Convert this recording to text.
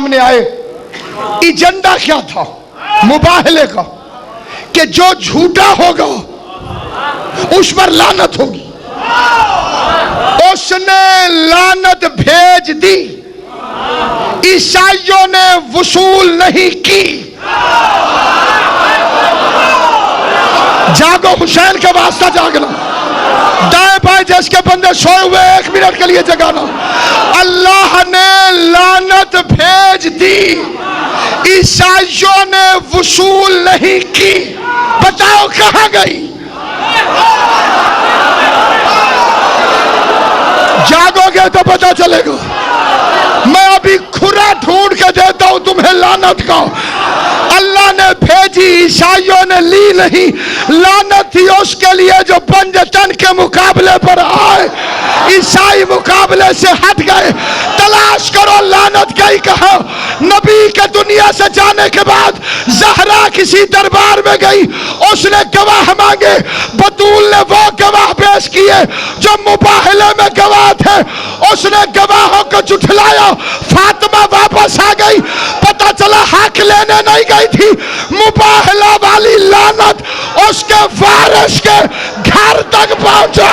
सामने आए। एजेंडा क्या था मुबाहले का? कि जो झूठा होगा उस पर लानत होगी। उसने लानत भेज दी, ईसाइयों ने वसूल नहीं की। जागो, हुसैन के वास्ता जागना। दाएं बाएं जिसके बंदे सोए हुए 1 मिनट के लिए जगाना। अल्लाह ने लानत भेज दी, ईसाइयों ने वसूल नहीं की। बताओ कहां गई? जागोगे तो पता चलेगा। मैं अभी खुरा ढूंढ के देता हूं तुम्हें लानत का। अल्लाह ने भेजी, ईसाइयों ने ली नहीं। लानत थी उसके लिए जो पंजतन के मुकाबले पर आए। ईसाई मुकाबले से हट गए। तलाश करो लानत गई कहा। नबी के दुनिया से जाने के बाद ज़हरा किसी दरबार में गई, उसने गवाह मांगे। बतूल ने वो गवाह पेश किए जो मुबाहले में गवाह थे। उसने गवाहों को झुठलाया। फातिमा वापस आ गई। पता चला हक लेने नहीं गई थी, मुबाहला वाली लानत उसके वारिस के घर तक पहुंचा।